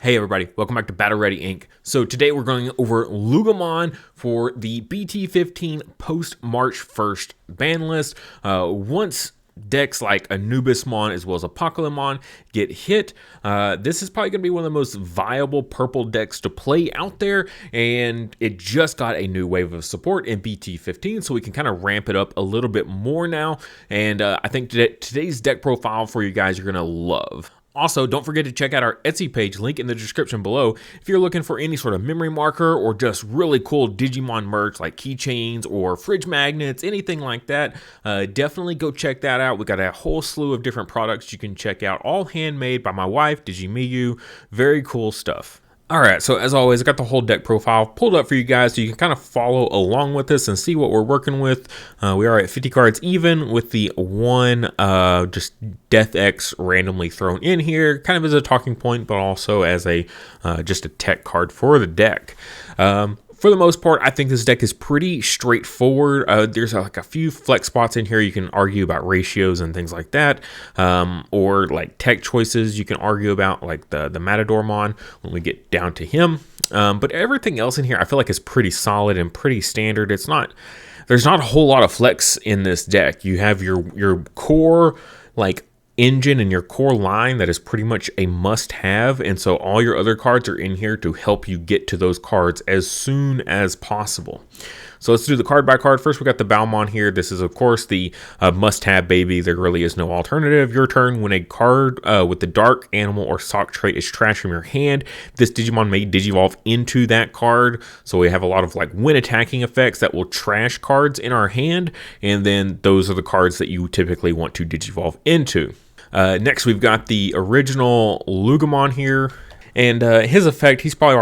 Hey everybody, welcome back to Battle Ready Inc. So today we're going over Loogamon for the BT15 post-March 1st ban list. Once decks like Anubismon as well as Apocalypmon get hit, this is probably going to be one of the most viable purple decks to play out there, and it just got a new wave of support in BT15, so we can kind of ramp it up a little bit more now, and I think today's deck profile for you guys you're going to love. Also, don't forget to check out our Etsy page, link in the description below, if you're looking for any sort of memory marker or just really cool Digimon merch like keychains or fridge magnets, anything like that. Definitely go check that out. We got a whole slew of different products you can check out, all handmade by my wife, Digimiyu. Very cool stuff. Alright, so as always, I got the whole deck profile pulled up for you guys so you can kind of follow along with this and see what we're working with. We are at 50 cards even with the one just Death X randomly thrown in here, kind of as a talking point, but also as a just a tech card for the deck. For the most part, I think this deck is pretty straightforward. There's like a few flex spots in here. You can argue about ratios and things like that, or like tech choices you can argue about, like the Matadormon when we get down to him. But everything else in here I feel like is pretty solid and pretty standard. There's not a whole lot of flex in this deck. You have your core like engine and your core line that is pretty much a must-have, and so all your other cards are in here to help you get to those cards as soon as possible. So let's do the card by card. First, we got the Balmon here. This is, of course, the must-have baby. There really is no alternative. Your turn. When a card with the dark animal or sock trait is trashed from your hand, this Digimon may digivolve into that card. So we have a lot of like when attacking effects that will trash cards in our hand, and then those are the cards that you typically want to digivolve into. Next, we've got the original Loogamon here, and his effect, he's probably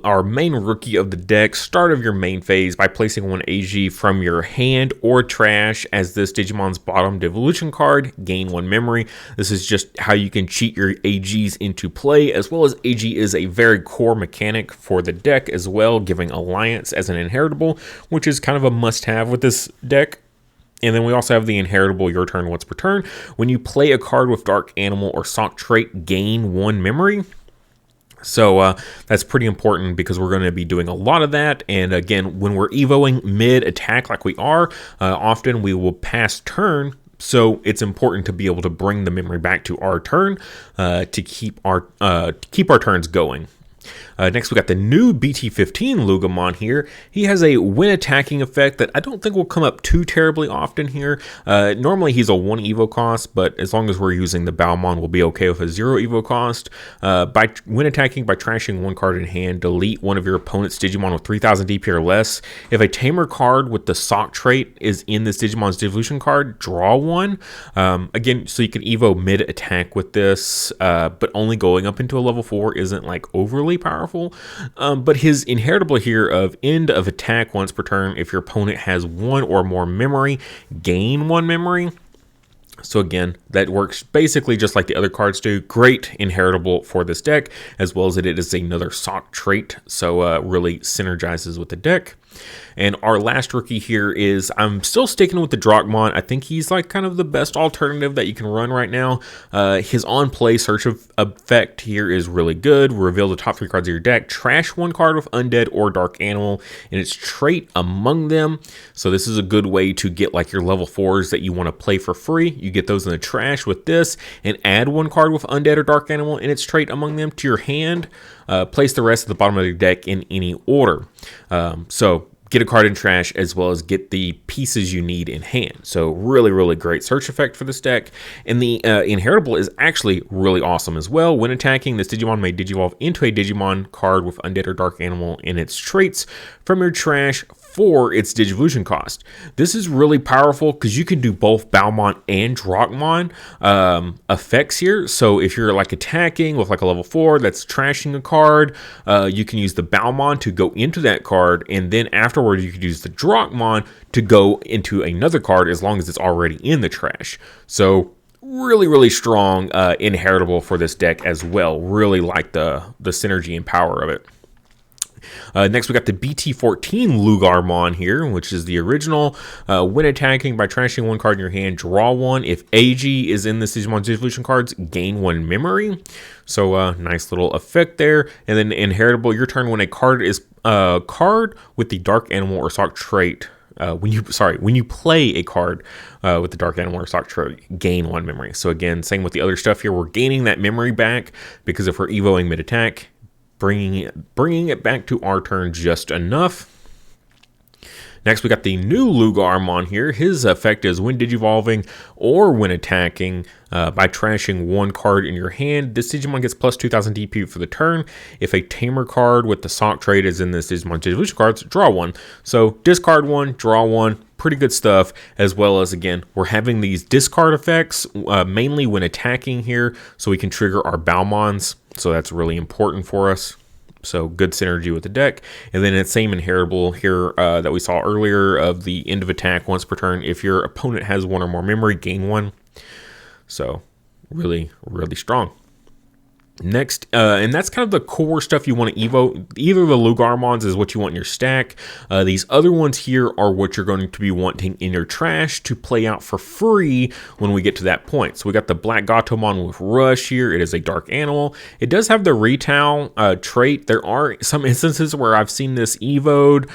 our main rookie of the deck. Start of your main phase by placing one AG from your hand or trash as this Digimon's bottom devolution card, gain one memory. This is just how you can cheat your AGs into play, as well as AG is a very core mechanic for the deck as well, giving Alliance as an inheritable, which is kind of a must-have with this deck. And then we also have the inheritable your turn once per turn. When you play a card with dark animal or sock trait, gain one memory. So that's pretty important because we're going to be doing a lot of that. And again, when we're evoing mid attack like we are, often we will pass turn. So it's important to be able to bring the memory back to our turn to keep our turns going. Next, we got the new BT15 Loogamon here. He has a when attacking effect that I don't think will come up too terribly often here. Normally, he's a 1 evo cost, but as long as we're using the Balmon, we'll be okay with a 0 evo cost. When attacking by trashing one card in hand, delete one of your opponent's Digimon with 3000 DP or less. If a tamer card with the sock trait is in this Digimon's devolution card, draw one. Again, so you can evo mid attack with this, but only going up into a level 4 isn't like overly powerful. But his inheritable here of end of attack once per turn, if your opponent has one or more memory, gain one memory. So again, that works basically just like the other cards do. Great inheritable for this deck, as well as it is another sock trait, so really synergizes with the deck. And our last rookie here is, I'm still sticking with the Drachmon. I think he's like kind of the best alternative that you can run right now. His on-play search effect here is really good. Reveal the top 3 cards of your deck. Trash one card with undead or dark animal and its trait among them. So this is a good way to get like your level 4s that you want to play for free. You get those in the trash with this, and add one card with undead or dark animal and its trait among them to your hand. Place the rest at the bottom of your deck in any order. So get a card in trash as well as get the pieces you need in hand. So really, really great search effect for this deck. And the inheritable is actually really awesome as well. When attacking, this Digimon may digivolve into a Digimon card with undead or dark animal in its traits from your trash for its digivolution cost. This is really powerful because you can do both Balmon and Drachmon effects here. So if you're like attacking with like a level 4 that's trashing a card, you can use the Balmon to go into that card, and then afterward you could use the Drachmon to go into another card as long as it's already in the trash. So really, really strong inheritable for this deck as well. Really like the synergy and power of it. Next, we got the BT14 Loogamon here, which is the original. When attacking by trashing one card in your hand, draw one. If AG is in the Digimon Evolution cards, gain one memory. So nice little effect there. And then inheritable, your turn when a card is card with the dark animal or sock trait. When you play a card with the dark animal or sock trait, gain one memory. So again, same with the other stuff here. We're gaining that memory back because if we're evoing mid attack, bringing it back to our turn just enough. Next, we got the new Loogamon here. His effect is when digivolving or when attacking by trashing one card in your hand. This Digimon gets plus 2,000 DP for the turn. If a tamer card with the sock trait is in this Digimon Evolution cards, draw one. So discard one, draw one. Pretty good stuff, as well as, again, we're having these discard effects mainly when attacking here, so we can trigger our Balmons. So that's really important for us. So good synergy with the deck. And then it's same inheritable here that we saw earlier of the end of attack once per turn. If your opponent has one or more memory, gain one. So really, really strong. Next, and that's kind of the core stuff you want to evo. Either the Loogamons is what you want in your stack. These other ones here are what you're going to be wanting in your trash to play out for free when we get to that point. So we got the Black Gatomon with Rush here. It is a dark animal. It does have the Retail trait. There are some instances where I've seen this evoed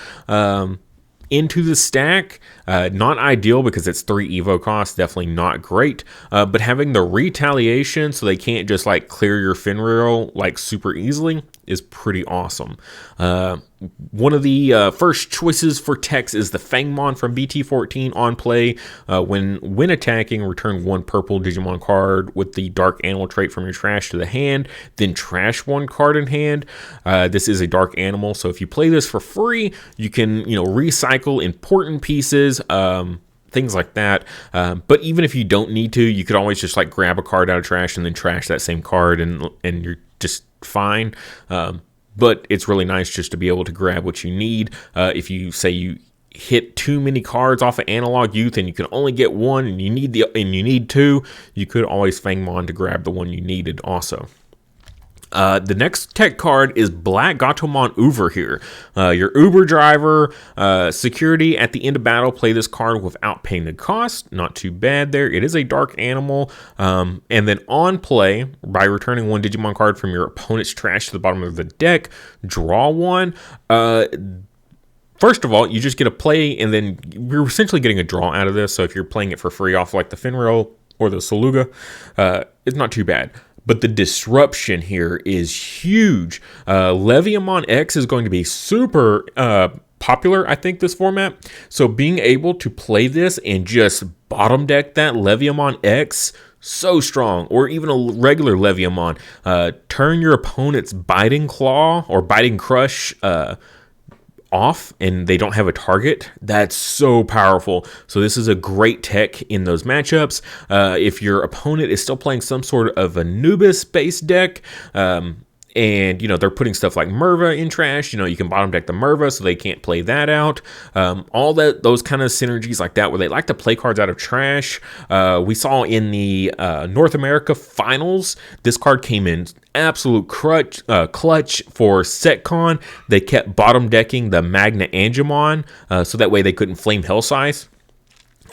into the stack. Not ideal because it's 3 evo costs, definitely not great, but having the retaliation so they can't just like clear your Frenriloogamon like super easily is pretty awesome. One of the first choices for Tex is the Fangmon from BT14 on play. When attacking, return one purple Digimon card with the dark animal trait from your trash to the hand, then trash one card in hand. This is a dark animal, so if you play this for free, you can recycle important pieces, things like that. But even if you don't need to, you could always just like grab a card out of trash and then trash that same card, and you're just fine. But it's really nice just to be able to grab what you need. If you say you hit too many cards off of Analog Youth and you can only get one and you need two, you could always Fangmon to grab the one you needed also. The next tech card is Black Gatomon Uber here. Your Uber driver, security at the end of battle, play this card without paying the cost. Not too bad there. It is a dark animal. And then on play, by returning one Digimon card from your opponent's trash to the bottom of the deck, draw one. First of all, you just get a play, and then you're essentially getting a draw out of this. So if you're playing it for free off like the Frenriloogamon or the Saluga, it's not too bad. But the disruption here is huge. Leviamon X is going to be super popular, I think, this format. So being able to play this and just bottom deck that Leviamon X, so strong. Or even a regular Leviamon. Turn your opponent's Biting Claw or Biting Crush off and they don't have a target. That's so powerful. So this is a great tech in those matchups. If your opponent is still playing some sort of Anubis based deck, and they're putting stuff like Merva in trash, you can bottom deck the Merva so they can't play that out. All those kind of synergies like that where they like to play cards out of trash. We saw in the North America finals, this card came in absolute clutch for SetCon. They kept bottom decking the Magna Angemon so that way they couldn't flame Hellsize.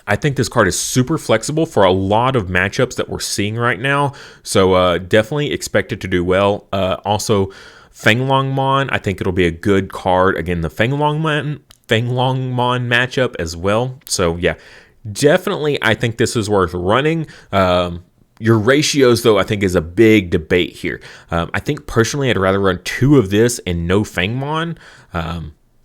I think this card is super flexible for a lot of matchups that we're seeing right now. So definitely expect it to do well. Also, Frenriloogamon, I think it'll be a good card. Again, the Frenriloogamon matchup as well. So yeah, definitely I think this is worth running. Your ratios, though, I think is a big debate here. I think personally I'd rather run 2 of this and no Fangmon.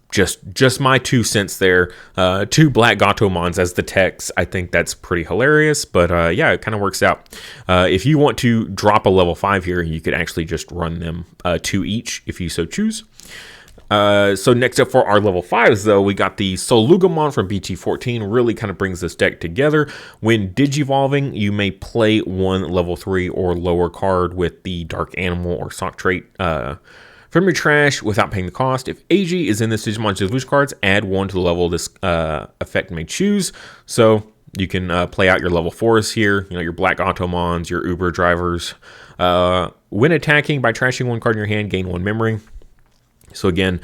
Just my 2 cents there. 2 Black Gatomons as the techs. I think that's pretty hilarious, but yeah, it kind of works out. If you want to drop a level 5 here, you could actually just run them 2 each if you so choose. So next up for our level 5s, though, we got the Loogamon from BT14. Really kind of brings this deck together. When digivolving, you may play one level 3 or lower card with the Dark Animal or Sock trait from your trash without paying the cost. If AG is in this Digimon Evolution cards, add 1 to the level this effect may choose. So you can play out your level 4s here, your Black Gatomons, your Uber drivers. When attacking by trashing one card in your hand, gain 1 memory. So again,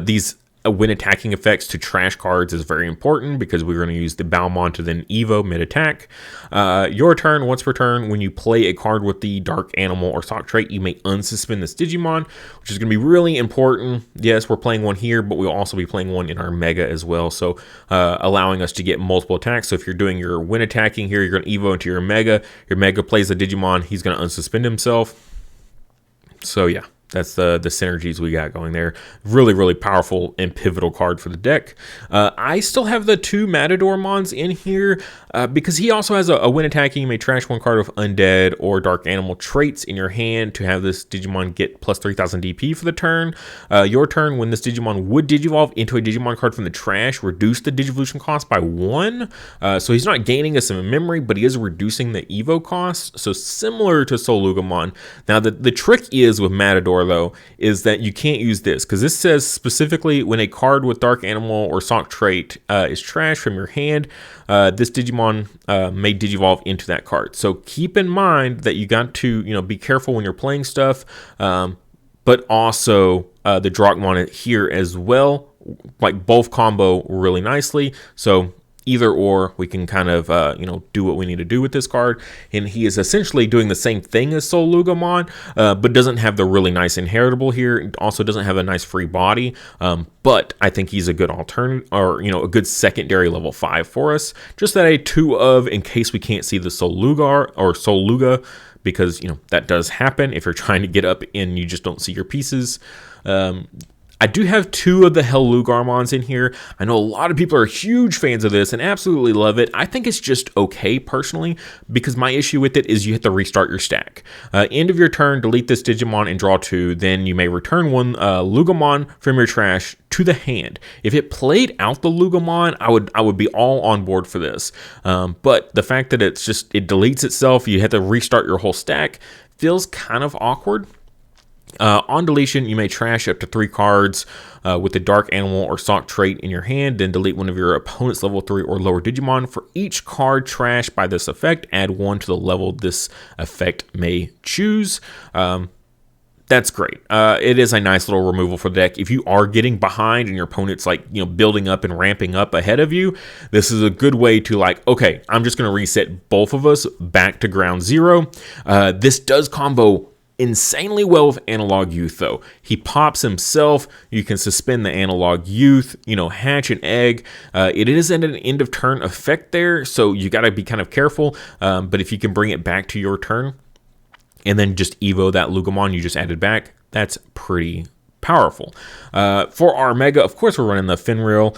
these when attacking effects to trash cards is very important because we're going to use the Balmon to then Evo mid-attack. Your turn, once per turn, when you play a card with the Dark Animal or Sock trait, you may unsuspend this Digimon, which is going to be really important. Yes, we're playing one here, but we'll also be playing one in our Mega as well, so allowing us to get multiple attacks. So if you're doing your when attacking here, you're going to Evo into your Mega plays a Digimon, he's going to unsuspend himself. So yeah. That's the synergies we got going there. Really, really powerful and pivotal card for the deck. I still have the 2 Matadormons in here because he also has a when attacking, you may trash one card with Undead or Dark Animal traits in your hand to have this Digimon get plus 3000 DP for the turn. Your turn, when this Digimon would Digivolve into a Digimon card from the trash, reduce the Digivolution cost by 1. So he's not gaining us some memory, but he is reducing the Evo cost. So similar to Loogamon. Now, the trick is with Matador, though, is that you can't use this because this says specifically when a card with Dark Animal or Sock trait is trash from your hand, this Digimon may Digivolve into that card. So keep in mind that you got to be careful when you're playing stuff, but also the Drakmon here as well, like both combo really nicely. So either or, we can kind of, do what we need to do with this card. And he is essentially doing the same thing as Loogamon, but doesn't have the really nice inheritable here. It also doesn't have a nice free body. But I think he's a good alternative, or, a good secondary level 5 for us. Just that a 2 of, in case we can't see the Luga, because, that does happen if you're trying to get up and you just don't see your pieces. I do have 2 of the Loogarmons in here. I know a lot of people are huge fans of this and absolutely love it. I think it's just okay personally, because my issue with it is you have to restart your stack. End of your turn, delete this Digimon and draw 2. Then you may return one Loogamon from your trash to the hand. If it played out the Loogamon, I would be all on board for this. But the fact that it deletes itself, you have to restart your whole stack, feels kind of awkward. On deletion, you may trash up to 3 cards with the Dark Animal or Sock trait in your hand, then delete one of your opponent's level 3 or lower Digimon. For each card trashed by this effect, add 1 to the level this effect may choose. That's great. It is a nice little removal for the deck. If you are getting behind and your opponent's building up and ramping up ahead of you, this is a good way to okay, I'm just going to reset both of us back to ground zero. This does combo insanely well with Analog Youth, though. He pops himself. You can suspend the Analog Youth, hatch an egg. It is an end of turn effect there, so you got to be kind of careful. But if you can bring it back to your turn and then just Evo that Loogamon you just added back, that's pretty powerful. For our Mega, of course, we're running the Fenrir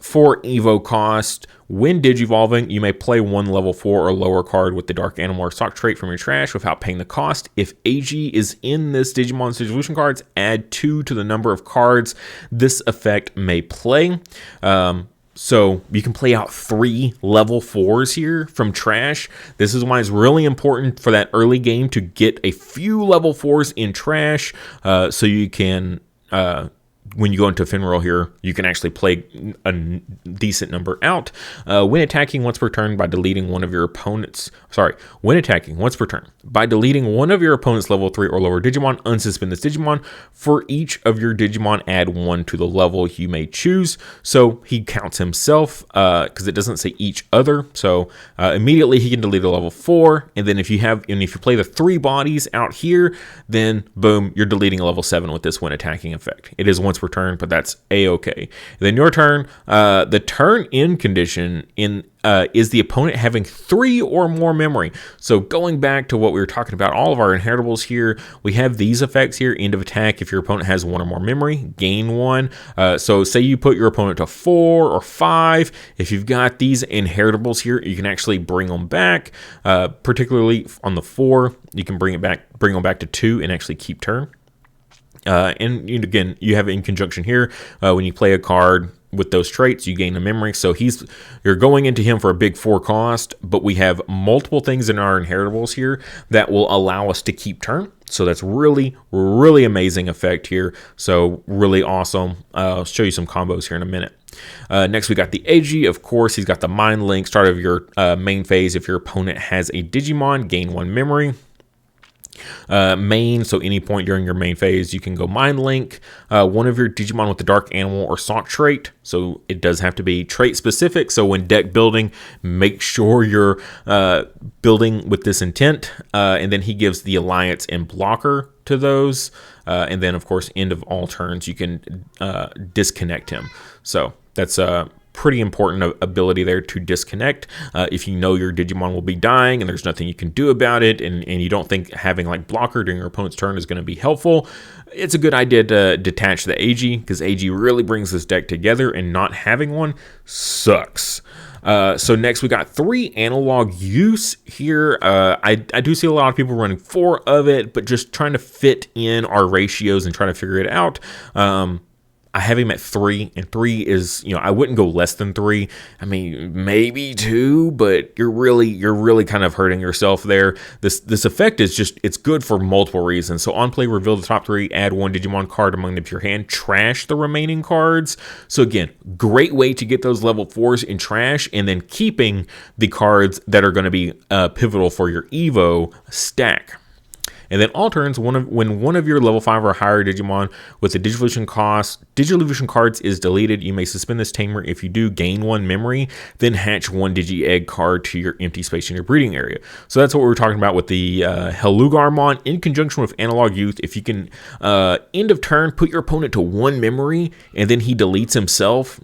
for Evo cost. When Digivolving, you may play one level 4 or lower card with the Dark Animal or Sock trait from your trash without paying the cost. If AG is in this Digimon's Digivolution cards, add 2 to the number of cards this effect may play. So you can play out 3 level 4s here from trash. This is why it's really important for that early game to get a few level 4s in trash, so you can, when you go into Fenrir here, you can actually play a decent number out. When attacking once per turn by deleting one of your opponent's... when attacking once per turn by deleting one of your opponent's level 3 or lower Digimon, unsuspend this Digimon. For each of your Digimon, add 1 to the level you may choose. So he counts himself, because it doesn't say each other. So immediately he can delete a level 4. And then if you play the 3 bodies out here, then boom, you're deleting a level 7 with this when attacking effect. It is once per turn, but that's a-okay. Then your turn, the turn in condition is the opponent having 3 or more memory. So going back to what we were talking about, all of our inheritables here, we have these effects here. End of attack, if your opponent has 1 or more memory, gain 1. So say you put your opponent to 4 or 5. If you've got these inheritables here, you can actually bring them back. Particularly on the 4, you can bring them back to 2 and actually keep turn. And again, you have it in conjunction here. When you play a card with those traits, you gain a memory. So you're going into him for a big 4 cost, but we have multiple things in our inheritables here that will allow us to keep turn. So that's really, really amazing effect here. So really awesome. I'll show you some combos here in a minute. Next, we got the AG. Of course, he's got the Mind Link. Start of your main phase. If your opponent has a Digimon, gain 1 memory. Main, so any point during your main phase, you can go Mind Link one of your Digimon with the Dark Animal or Sock trait. So it does have to be trait specific. So when deck building, make sure you're building with this intent. And then he gives the Alliance and Blocker to those. And then, of course, end of all turns, you can disconnect him. So that's pretty important ability there to disconnect. If you know your Digimon will be dying and there's nothing you can do about it, and you don't think having like Blocker during your opponent's turn is going to be helpful, it's a good idea to detach the AG, because AG really brings this deck together, and not having one sucks. So next we got 3 analog use here. I do see a lot of people running 4 of it, but just trying to fit in our ratios and trying to figure it out. I have him at 3, and 3 is, I wouldn't go less than 3. I mean, maybe 2, but you're really kind of hurting yourself there. This effect is just, it's good for multiple reasons. So on play, reveal the top 3, add 1 Digimon card among them to your hand, trash the remaining cards. So again, great way to get those level 4s in trash, and then keeping the cards that are going to be pivotal for your Evo stack. And then all turns, when one of your level 5 or higher Digimon with the Digivolution cards is deleted, you may suspend this tamer. If you do, gain 1 memory, then hatch 1 Digi-Egg card to your empty space in your breeding area. So that's what we were talking about with the Loogamon in conjunction with Analog Youth. If you can, end of turn, put your opponent to 1 memory, and then he deletes himself,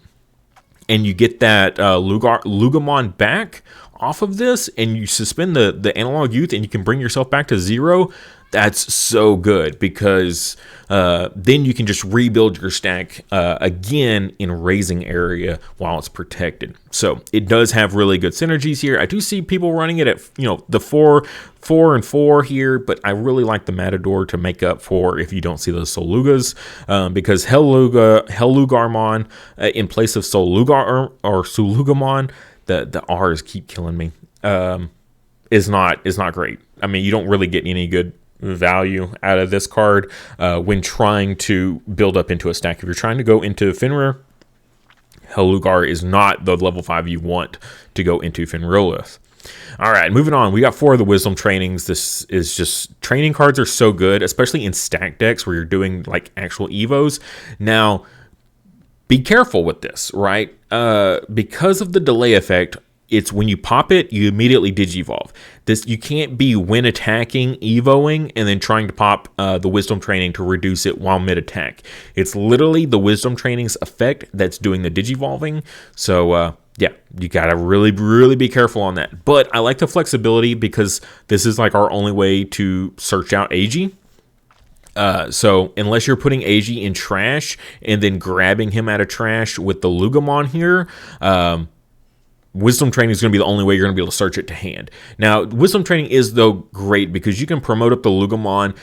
and you get that Loogamon back off of this, and you suspend the Analog Youth, and you can bring yourself back to 0. That's so good, because then you can just rebuild your stack again in raising area while it's protected. So it does have really good synergies here. I do see people running it at the 4 and 4 here, but I really like the Matador to make up for if you don't see those Solugas, because Loogarmon in place of Solugar or Sulugamon, the R's keep killing me, is not great. I mean, you don't really get any good value out of this card when trying to build up into a stack. If you're trying to go into Fenrir, Hellugar is not the level 5 you want to go into Fenrilith. All right, moving on. We got 4 of the Wisdom trainings. This is just, training cards are so good, especially in stack decks where you're doing like actual Evos. Now, be careful with this, right? Because of the delay effect, it's when you pop it, you immediately Digivolve. This, you can't be when attacking, Evoing, and then trying to pop the Wisdom training to reduce it while mid-attack. It's literally the Wisdom training's effect that's doing the Digivolving. So, yeah, you gotta really be careful on that. But I like the flexibility, because this is like our only way to search out AG. So unless you're putting AG in trash and then grabbing him out of trash with the Loogamon here, Wisdom training is going to be the only way you're going to be able to search it to hand. Now, Wisdom training is, though, great because you can promote up the Loogamon,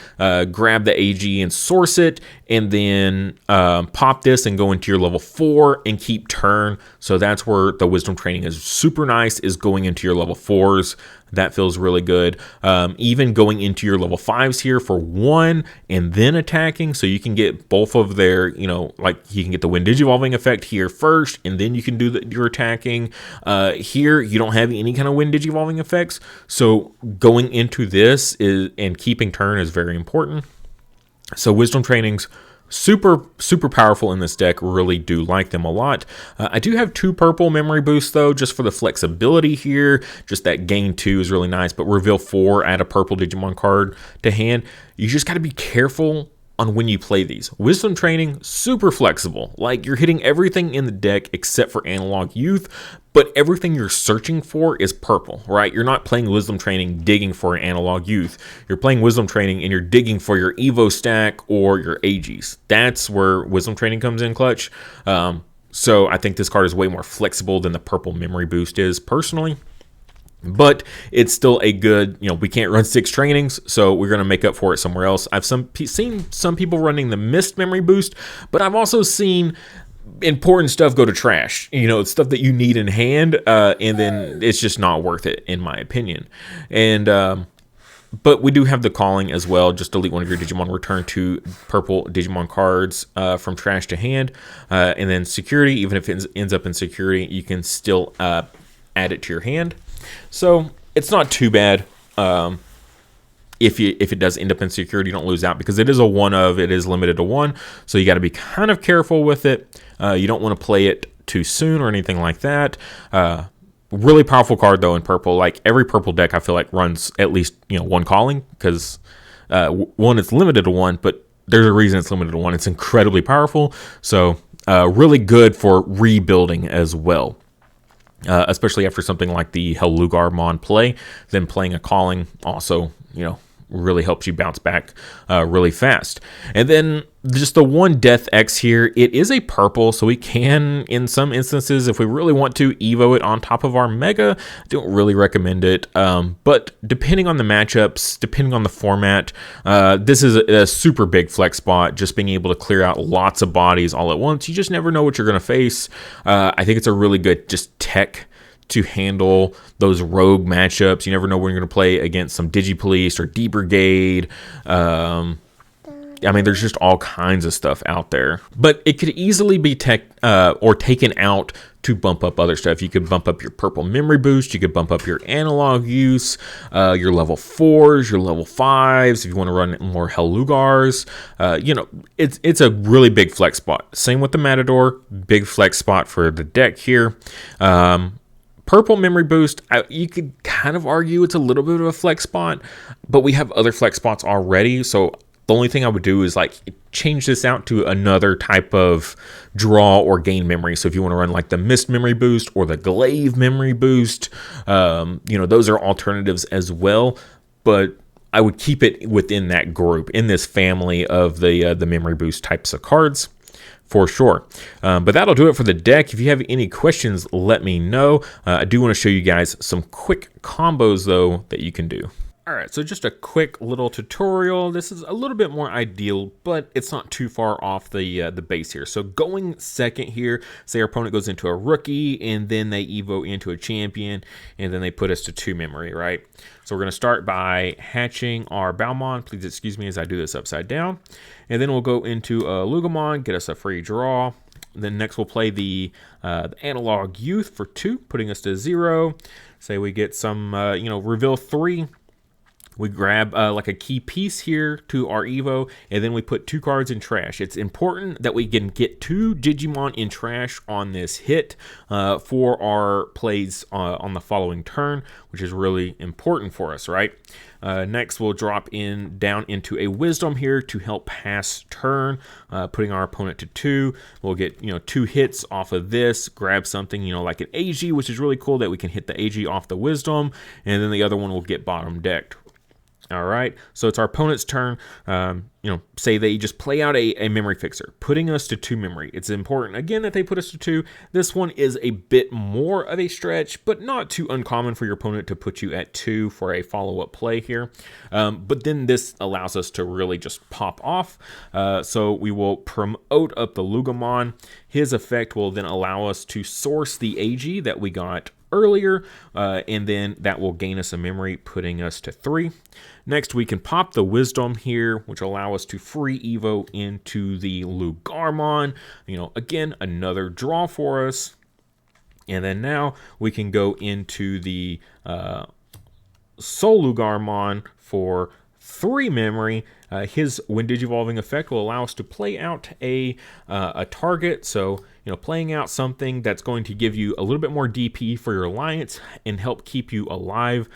grab the AG and source it, and then pop this and go into your level 4 and keep turn. So that's where the Wisdom training is super nice, is going into your level 4s. That feels really good. Even going into your level 5s here for 1 and then attacking. So you can get both of their, like you can get the Wind Digivolving effect here first, and then you can do your attacking. Here, you don't have any kind of Wind Digivolving effects. So going into this and keeping turn is very important. So Wisdom trainings, super powerful in this deck. Really do like them a lot. I do have 2 purple memory boosts though, just for the flexibility here. Just that gain 2 is really nice, but reveal 4, add a purple Digimon card to hand. You just got to be careful on when you play these. Wisdom training, super flexible. Like, you're hitting everything in the deck except for Analog Youth, but everything you're searching for is purple, right? You're not playing Wisdom training digging for an Analog Youth. You're playing Wisdom training and you're digging for your Evo stack or your AGs. That's where Wisdom training comes in clutch. So I think this card is way more flexible than the purple memory boost is, personally. But it's still a good, we can't run 6 trainings, so we're going to make up for it somewhere else. I've seen some people running the Mist memory boost, but I've also seen important stuff go to trash. It's stuff that you need in hand, and then it's just not worth it, in my opinion. And but we do have the calling as well. Just delete one of your Digimon, return 2 purple Digimon cards from trash to hand. And then security, even if it ends up in security, you can still add it to your hand. So it's not too bad. if it does end up in security, you don't lose out, because it is a one of, it is limited to one. So you got to be kind of careful with it. You don't want to play it too soon or anything like that. Really powerful card though in purple. Like every purple deck I feel like runs at least, one calling, because one, it's limited to one, but there's a reason it's limited to one. It's incredibly powerful. So really good for rebuilding as well. Especially after something like the Loogamon play, then playing a calling also, really helps you bounce back really fast. And then just the one Death X here, it is a purple, so we can, in some instances, if we really want to, Evo it on top of our Mega. Don't really recommend it, but depending on the matchups, depending on the format, this is a super big flex spot, just being able to clear out lots of bodies all at once. You just never know what you're going to face. I think it's a really good just tech to handle those rogue matchups. You never know when you're going to play against some Digipolice or D-Brigade. There's just all kinds of stuff out there. But it could easily be taken out to bump up other stuff. You could bump up your purple memory boost. You could bump up your analog use, your level 4s, your level 5s. If you want to run more Lugars, it's a really big flex spot. Same with the Matador, big flex spot for the deck here. Purple memory boost, you could kind of argue it's a little bit of a flex spot, but we have other flex spots already. So the only thing I would do is change this out to another type of draw or gain memory. So if you want to run like the Mist memory boost or the Glaive memory boost, those are alternatives as well. But I would keep it within that group, in this family of the memory boost types of cards, for sure. But that'll do it for the deck. If you have any questions, let me know. I do want to show you guys some quick combos, though, that you can do. All right, so just a quick little tutorial. This is a little bit more ideal, but it's not too far off the base here. So going second here, say our opponent goes into a rookie, and then they Evo into a champion, and then they put us to 2 memory, right? So we're going to start by hatching our Balmon. Please excuse me as I do this upside down. And then we'll go into a Loogamon, get us a free draw. Then next we'll play the Analog Youth for 2, putting us to 0. Say we get some, reveal 3. We grab like a key piece here to our Evo, and then we put 2 cards in trash. It's important that we can get 2 Digimon in trash on this hit for our plays on the following turn, which is really important for us, right? Next, we'll drop down into a Wisdom here to help pass turn, putting our opponent to 2. We'll get 2 hits off of this, grab something like an AG, which is really cool that we can hit the AG off the Wisdom, and then the other one will get bottom decked. All right, so it's our opponent's turn. Say they just play out a memory fixer, putting us to 2 memory. It's important, again, that they put us to 2. This one is a bit more of a stretch, but not too uncommon for your opponent to put you at 2 for a follow-up play here. But then this allows us to really just pop off. So we will promote up the Loogamon. His effect will then allow us to source the AG that we got earlier, and then that will gain us a memory, putting us to 3. Next, we can pop the Wisdom here, which will allow us to free Evo into the Loogamon. Again, another draw for us. And then now we can go into the Soul Loogamon for 3 memory. His when Digivolving effect will allow us to play out a target. So playing out something that's going to give you a little bit more DP for your alliance and help keep you alive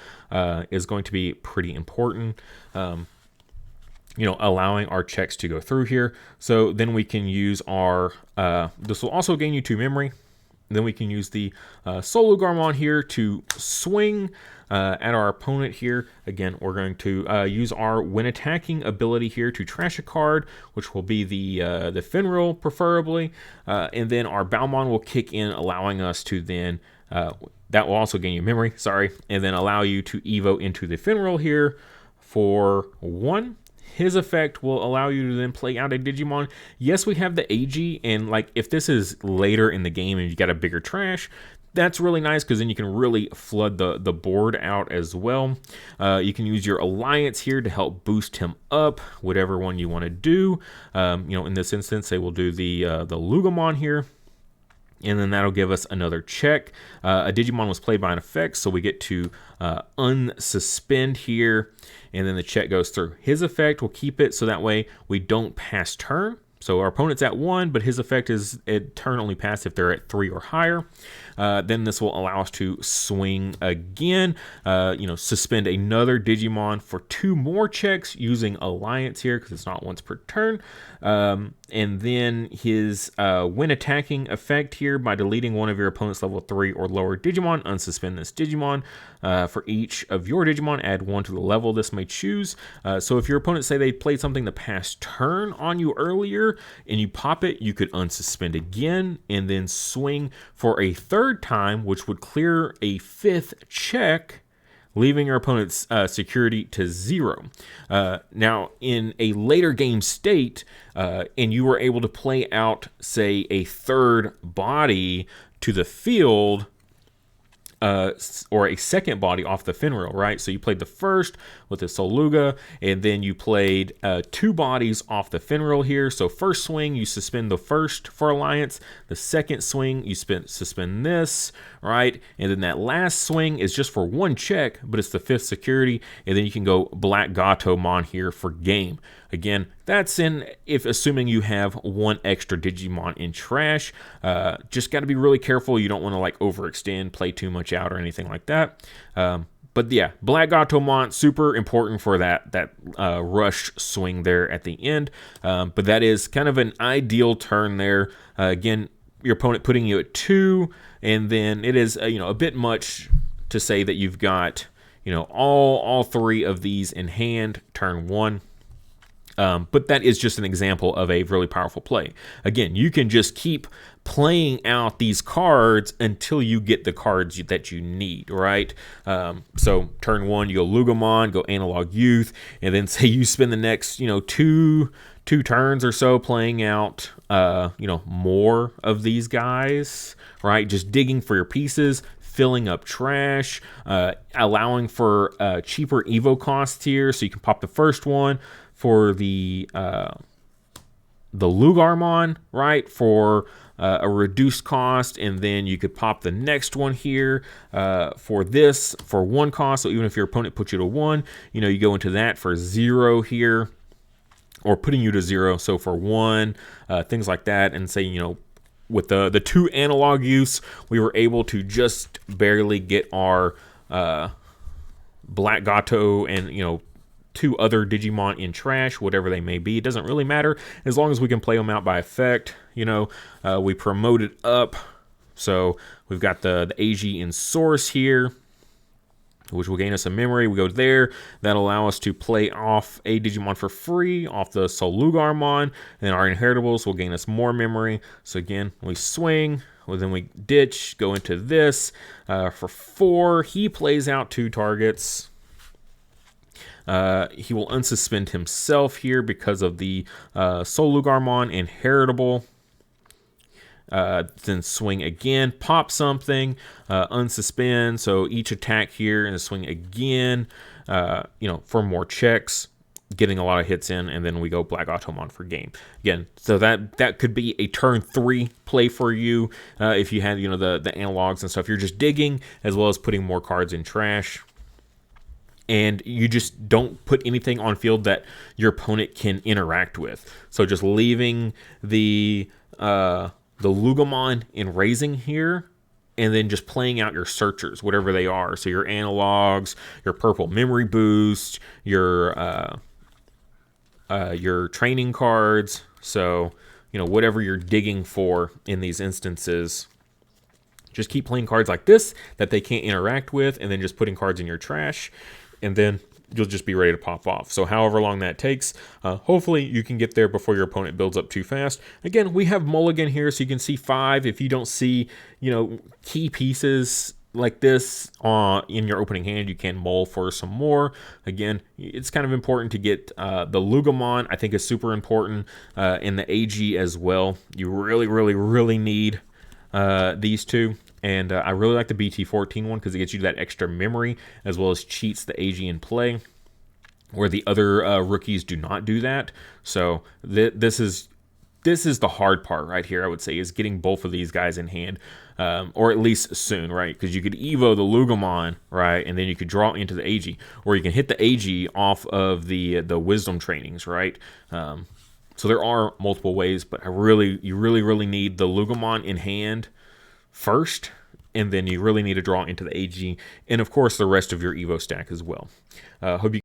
is going to be pretty important. Allowing our checks to go through here. So then we can use our this will also gain you 2 memory. Then we can use the Soul Loogamon here to swing at our opponent here. Again, we're going to use our when attacking ability here to trash a card, which will be the Fenrir preferably, and then our Balmon will kick in, allowing us to then that will also gain you memory, and then allow you to Evo into the Fenrir here for 1. His effect will allow you to then play out a Digimon. Yes, we have the AG, and if this is later in the game and you got a bigger trash, that's really nice because then you can really flood the board out as well. You can use your alliance here to help boost him up, whatever one you want to do. In this instance, they will do the Loogamon here. and then that'll give us another check. A Digimon was played by an effect, so we get to unsuspend here, and then the check goes through. His effect will keep it, so that way we don't pass turn. So our opponent's at 1, but his effect is turn only pass if they're at 3 or higher. Then this will allow us to swing again, suspend another Digimon for 2 more checks using Alliance here, because it's not once per turn. And then his when attacking effect here, by deleting one of your opponent's level 3 or lower Digimon, unsuspend this Digimon. For each of your Digimon, add 1 to the level this may choose. So if your opponent say they played something the past turn on you earlier, and you pop it, you could unsuspend again, and then swing for a 3rd time, which would clear a 5th check, leaving your opponent's security to 0. Now, in a later game state, and you were able to play out, say, a 3rd body to the field, or a 2nd body off the Frenril, right? So you played the 1st with the Soluga, and then you played 2 bodies off the Frenril here. So first swing, you suspend the 1st for Alliance. The 2nd swing, you suspend this, right? And then that last swing is just for 1 check, but it's the 5th security, and then you can go Black Gatomon here for game. Again, that's if assuming you have 1 extra Digimon in trash. Just got to be really careful. You don't want to like overextend, play too much out or anything like that. But yeah, Black Gatomon, super important for that rush swing there at the end. But that is kind of an ideal turn there. Again, your opponent putting you at 2, and then it is a bit much to say that you've got all 3 of these in hand turn 1. But that is just an example of a really powerful play. Again, you can just keep playing out these cards until you get the cards that you need, right? So turn 1, you go Loogamon, go Analog Youth, and then say you spend the next, two turns or so playing out, more of these guys, right? Just digging for your pieces, filling up trash, allowing for cheaper Evo costs here, so you can pop the first one for the Loogamon, right, for a reduced cost, and then you could pop the next one here for 1 cost. So even if your opponent puts you to 1, you go into that for 0 here, or putting you to 0, so for 1, things like that. And say, with the 2 analog use, we were able to just barely get our Black Gato and 2 other Digimon in trash, whatever they may be. It doesn't really matter as long as we can play them out by effect. We promote it up. So we've got the AG in source here, which will gain us a memory. We go there. That'll allow us to play off a Digimon for free off the Loogamon. And then our inheritables will gain us more memory. So again, we swing. Well, then we ditch, go into this. For 4, he plays out 2 targets. He will unsuspend himself here because of the Loogamon inheritable. Then swing again, pop something, unsuspend. So each attack here and swing again, for more checks, getting a lot of hits in, and then we go Black Gatomon for game. Again, so that could be a turn 3 play for you if you had the analogs and stuff. You're just digging as well as putting more cards in trash. And you just don't put anything on field that your opponent can interact with. So just leaving the Loogamon in raising here, and then just playing out your searchers, whatever they are. So your analogs, your purple memory boost, your training cards. So whatever you're digging for in these instances. Just keep playing cards like this that they can't interact with, and then just putting cards in your trash. And then you'll just be ready to pop off. So however long that takes, hopefully you can get there before your opponent builds up too fast. Again, we have mulligan here, so you can see 5. If you don't see, key pieces like this in your opening hand, you can mull for some more. Again, it's kind of important to get the Loogamon. I think is super important in the AG as well. You really, really, really need these 2. And I really like the BT14 one because it gets you that extra memory as well as cheats the AG in play, where the other rookies do not do that. So this is this is the hard part right here, I would say, is getting both of these guys in hand, or at least soon, right? Because you could Evo the Loogamon, right, and then you could draw into the AG, or you can hit the AG off of the Wisdom trainings, right? So there are multiple ways, but you really need the Loogamon in hand first, and then you really need to draw into the AG, and of course the rest of your Evo stack as well. Hope you